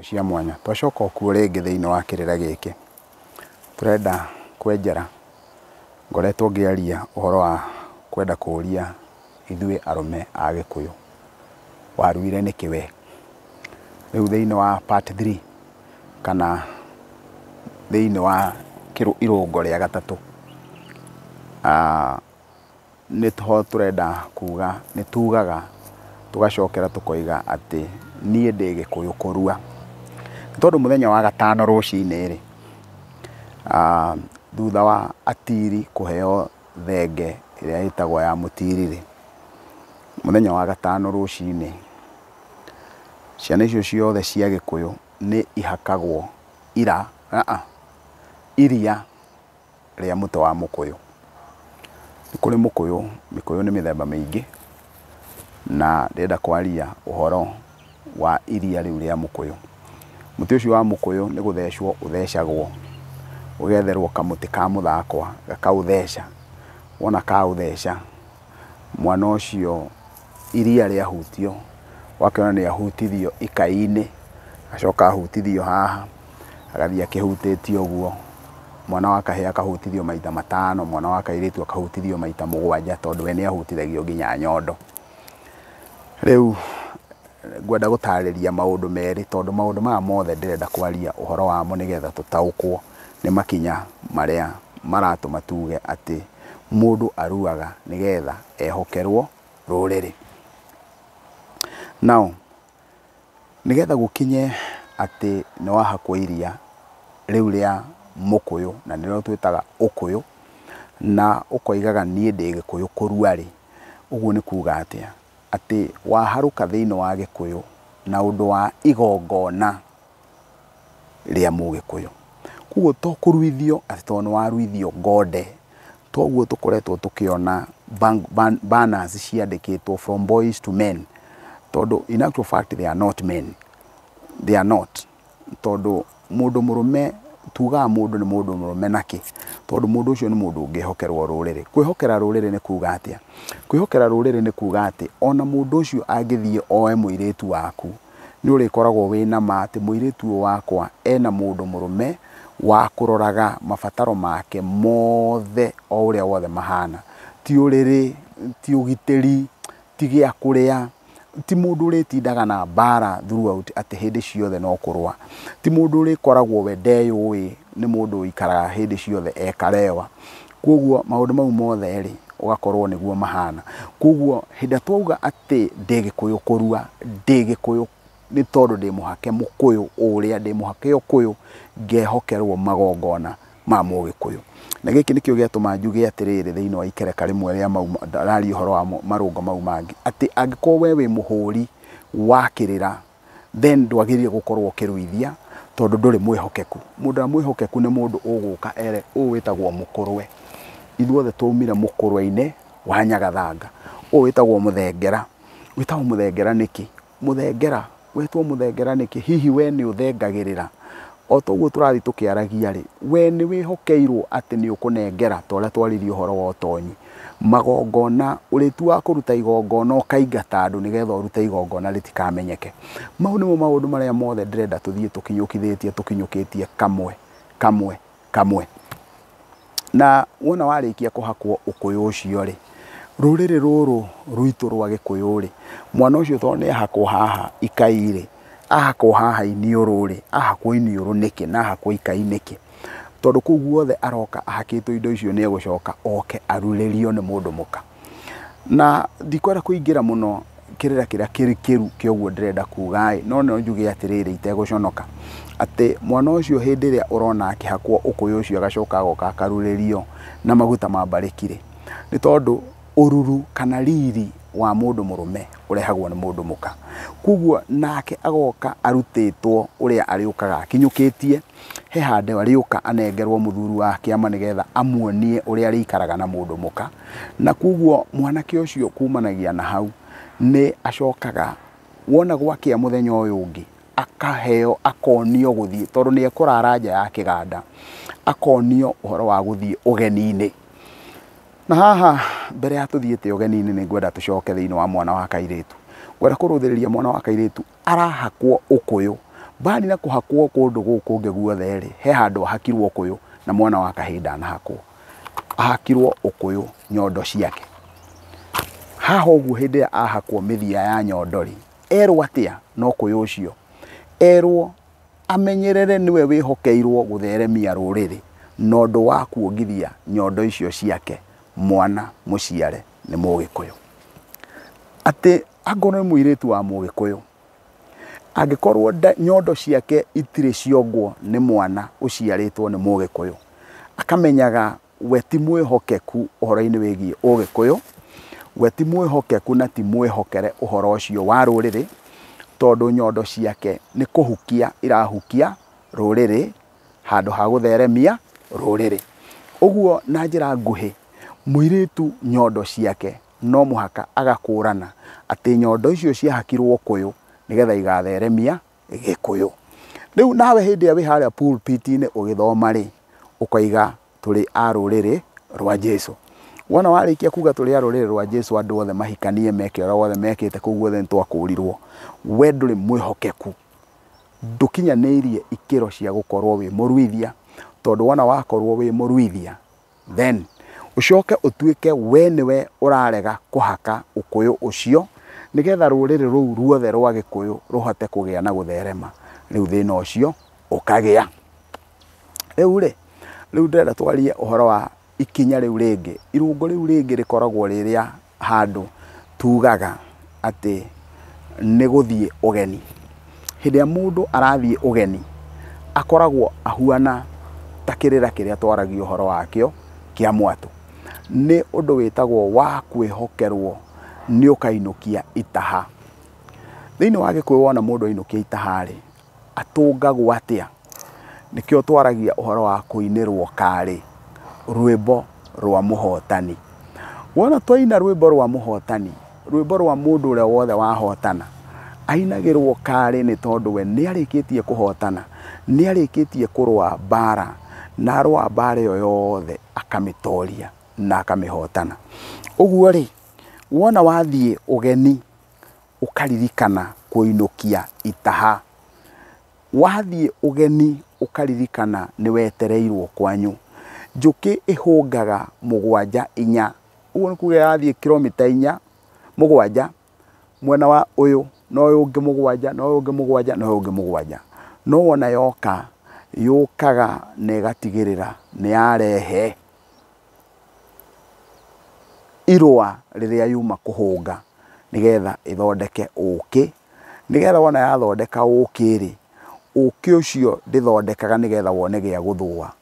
cia mwanya twacoka okuo ringi thiini wa kirira giki turenda kwenjera ngoretwo ngiaria uhoro wa kwenda kuria ithui arume a Gikuyu waruire niki we riu thiini wa part 3 kana thiini wa irungo ria gatatu nitho turenda kuga nitugaga tugacokera tukoiga ati nie ndi Gikuyu kurua tondu muthenya wa gatano rucini ri thutha wa atiri kuheo thenge iria itagwo ya mutiri ri muthenya wa gatano rucini ciana icio ciothe cia Gikuyu ni ihakagwo iria ria muti wa mukuyu kuri mukuyu ni mithemba mingi na ndenda kwaria uhoro wa iria riu ria mukuyu muti ucio wa mukuyu ni guthecwo uthecagwo ugetherwo kamuti ka muthakwa gakautheca wona kautheca mwana ucio iria ria hutio wakiona ni ahutithio ikai-ini acoka ahutithio haha agathia kihutitio guo mwana wa kahia akahutithio maita 5 mwana wa kairitu akahutithio maita 7 tondu we ni ahutithagio nginya nyondo riu ngwenda gutariria maundu meri tondu maundu maya mothe ndirenda kwaria uhoro wamo nigetha tutaukwo ni makinya maria maratuma tuge ati mundu aruaga nigetha ehokerwo ruriri now nigetha gukinye ati ni wahakwo iria riu ria mukuyu na niro twitaga ukuyu na ukoigaga nie ndi Gikuyu kurua ri uguo ni kuga atia ati waharuka thiini wa Gikuyu na undu wa igongona ria Mugikuyu kuguo to kuruithio ati to ni waruithio ngode toguo tukoretwo tukiona banners ciandikitwo from boys to men tondu in actual fact they are not men, they are not tondu mundu murume tuga mundu ni mundu murume naki tondu mundu ucio ni mundu ungihokerwo ruriri kwihokera ruriri ni kuga atia kwihokera ruriri ni kuga ati ona mundu ucio angithie oe muiritu waku ni urikoragwo wina ma ati muiritu wakwa ena mundu murume wa kuroraga mabataro make mothe o uria wothe mahana ti uriri ti ugiteri ti gia kuria ti mundu uritindaga na bara throughout ati hindi ciothe no kurwa ti mundu urikoragwo we ndeyui ni mundu ikaraga hindi ciothe ekarewa koguo maundu mau mothe ri ugakorwo niguo mahana koguo hinda twauga ati ndi Gikuyu kurua ndi Gikuyu ni tondu ndi muhake mukuyu uria ndi muhake ukuyu ngehokerwo magongona ma Mugikuyu na giki nikio giatuma njuge atiriri thiini wa ikereka rimwe ria rari uhoro wa marungo mau mangi ati angiko we muhuri wakirira then ndwagirie gukorwo kiruithia tondu nduri mwihokeku mundu mwihokeku ni mundu uguka ere witagwo mukurwe ithuothe tumire mukurwe-ini wa Nyagathanga witagwo muthengera witagwo muthengera niki muthengera wetwo muthengera niki hihi we ni uthengagirira o toguo turathi tukiaragia ri we ni wihokeirwo ati ni ukunengera toria twaririe uhoro wa utonyi magongona uritu wa kuruta igongona ukaingata andu nigetha urute igongona ritikamenyeke mau nimo maundu maria mothe ndirenda tuthie tukinyukitie kamwe na wona warikia kuhakwo ukuyu ucio ri ruriri ruru ruitu rwa Gikuyu ri mwana ucio thone ahakwo haha ikai ri ahakwo haha iniuru ri ahakwo iniuru niki na ahakwo ikai niki tondu kuu guothe aroka ahakitwo indo icio ni egucoka oke aruririo ni mundu muka na ndikwenda kuingira muno kirira kiria kirikiru kioguo ndirenda kugai no njuge atiriri iteguconoka ati mwana ucio hindi ria urona akihakwo ukuyu ucio agacoka agoka akaruririo na maguta mambarikire ni tondu ururu kana riri wa mundu murume urehagwo ni mundu muka kuguo nake agoka arutitwo uria ariukaga akinyukitie he hande ariuka anengerwo muthuru wake ama nigetha amuonie uria arikaraga na mundu muka na kuguo mwanake ucio kumanagia na hau ni acokaga wona gwakia muthenya uyu ungi akaheo akonio guthie tondu ni ekurara nja ya kiganda akonio uhoro wa guthie ugeni-ini na haha mbere ya tuthiete ugeni-ini ni ngwenda tucoke thiini wa mwana wa kairitu ngwenda kuruthiriria mwana wa kairitu arahakwo ukuyu bani na kuhakwo kundu guku ngi guothe ri he handu ahakirwo ukuyu na mwana wa kahinda na hakwo ahakirwo ukuyu nyondo ciake haha uguo hindi ahakwo mithia ya nyondori erwo atia no kuyu ucio erwo amenyerere niwe wihokeirwo gutheremia ruriri nondu wa kuongithia nyondo icio ciake mwana muciare ni Mugikuyu ati angorwo muiritu wa Mugikuyu angikorwo nyondo ciake itire ciongwo ni mwana uciaritwo ni Mugikuyu akamenyaga we ti mwihokeku uhoro-ini wigie Ugikuyu we ti mwihokeku na ti mwihokere uhoro ucio wa ruriri tondu nyondo ciake ni kuhukia irahukia ruriri handu ha gutheremia ruriri uguo na njira nguhi muiritu nyondo ciake no muhaka agakurana ati nyondo icio ciahakirwo Ukuyu nigetha igatheremia Gikuyu riu nawe hindi ya wi haria pulpit-ini ugithoma ri ukaiga turi a ruriri rwa Jesu wona warikia kuga turi a ruriri rwa Jesu andu othe mahikanie meke ora wothe mekite kuu guothe ntwakurirwo we nduri mwihokeku ndukinyanirie ikiro cia gukorwo wi muruithia tondu wona wakorwo wi muruithia then ucoke utuike we niwe urarega kuhaka Ukuyu ucio nigetha ruriri ruu ruothe rwa Gikuyu ruhote kugia na gutherema riu thina ucio ukagia riu ndenda twarie uhoro wa ikinya riu ringi irungu riu ringi rikoragwo riria handu tugaga ati ni guthie ugeni hindi ya mundu arathie ugeni akoragwo ahuana takirira kiria twaragio uhoro wakio kia mwatu ni undu witagwo wa kwihokerwo ni ukainukia itaha thiini wa Gikuyu wona mundu ainukia itaha ri atungagwo atia nikio twaragia uhoro wa kuinirwo kari rwimbo rwa muhotani wona twaina rwimbo rwa muhotani rwimbo rwa mundu uria wothe wahotana ainagirwo kari ni tondu we ni arikitie kuhotana ni arikitie kurwa bara na rwa bara yo yothe akamitoria na akamihotana uguo ri wona wathie ugeni ukaririkana kuinukia itaha wathie ugeni ukaririkana ni wetereirwo kwanyu njuki ihungaga 7-4 uguo ni kuga yathie kilomita 4-7 mwena wa uyu no uyu ungi 7 no uyu ungi 7 no uyu ungi 7 no wona yoka yukaga negatigirira ni arehe irwa riria yuma kuhunga nigetha ithondeke uki nigetha wona yathondeka uki ri uki ucio ndithondekaga nigetha wone gia guthua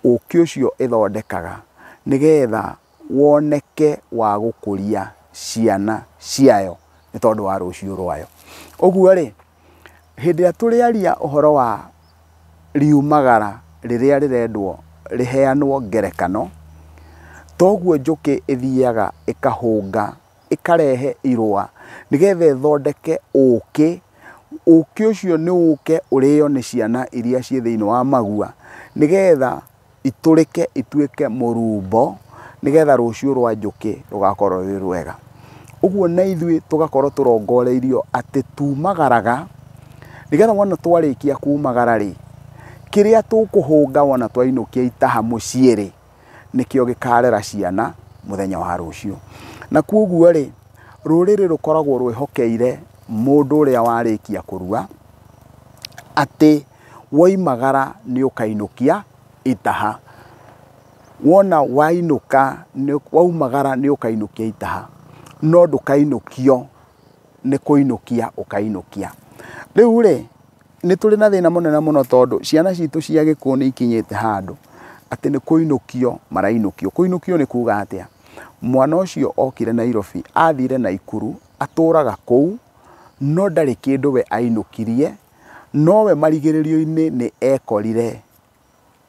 uki ucio ithondekaga nigetha woneke wa gukuria ciana ciayo ni tondu wa rucio rwayo uguo ri hindi aturiaria uhoro wa riumagara riria rirendwo riheanwo ngerekano toguo njuki ithiaga ikahunga ikarehe irwa nigetha ithondeke uki uki ucio ni uke urio ni ciana iria cie thiini wa magua nigetha iturike ituike murumbo nigetha rucio rwa njuki rugakorwo ri rwega uguo na ithui tugakorwo turongoreirio ati tumagaraga nigetha wona twarikia kumagara ri kiria tukuhunga wona twainukia itaha muciiri nikio gikarera ciana muthenya wa rucio na kuoguo ri ruriri rukoragwo rwihokeire mundu uria warikia kurua ati woimagara ni ukainukia itaha wona wainuka ni waumagara ni ukainukia itaha no ndukainukio ni kuinukia ukainukia riu ri ni turi na thina munene muno tondu ciana citu cia Gikuyu ni ikinyite handu ati ni kuinukio marainukio kuinukio ni kuga atia mwana ucio okire Nairobi athire Naikuru aturaga kuu no ndari kindu we ainukirie no we marigiririo-ini ni ekorire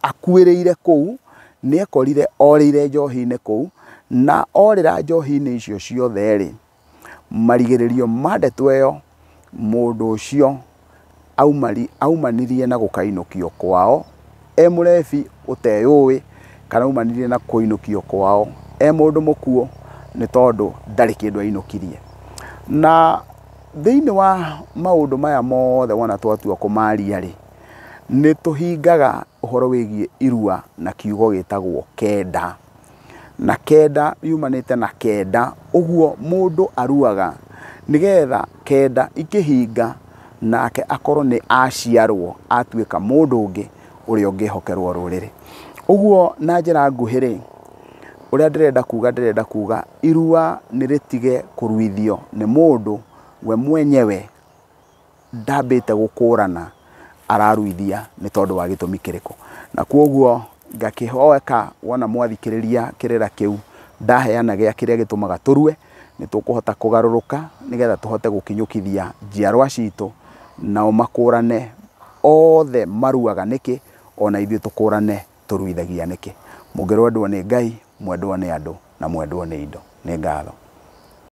akuireire kuu ni ekorire orire njohi-ini kuu na orira njohi-ini icio ciothe ri marigiririo mandeto iyo mundu ucio aumanirie na gukainukio kwao murebi uteyui kana aumanirie na kuinukio kwao mundu mukuo ni tondu ndari kindu ainukirie na thĩinĩ wa maũndũ maya mothe wona twatua kũmaria rĩ, nĩ tũhingaga ũhoro wĩgiĩ irua na kiugo gĩtagwo kenda. Na kenda yumanĩte na kenda, ũguo mũndũ aruaga nĩgetha kenda ikĩhinga nake akorwo nĩ aciarwo atuĩka mũndũ ũngĩ ũrĩa ũngĩhokerwo rũrĩrĩ. Ũguo na njĩra nguhĩ rĩ, ũrĩa ndĩrenda kuga irua nĩ rĩtige kũruithio nĩ mũndũ we mwenyewe ndambĩte gũkũrana araruithia nĩ tondũ wa gĩtũmi kĩrĩkũ. Na kwoguo ngakĩhoeka wona mwathikĩrĩria kĩrĩra kĩu ndaheana gĩa kĩrĩa gĩtũmaga tũrue, nĩ tũkũhota kũgarũrũka nĩgetha tũhote gũkinyũkithia njiarwa citũ, nao makũrane othe maruaga nĩkĩ, ona ithuĩ tũkũrane tũruithagia nĩkĩ. Mũngĩrwo endwo nĩ Ngai, mwendwo nĩ andũ, na mwendwo nĩ indo. Nĩ ngatho.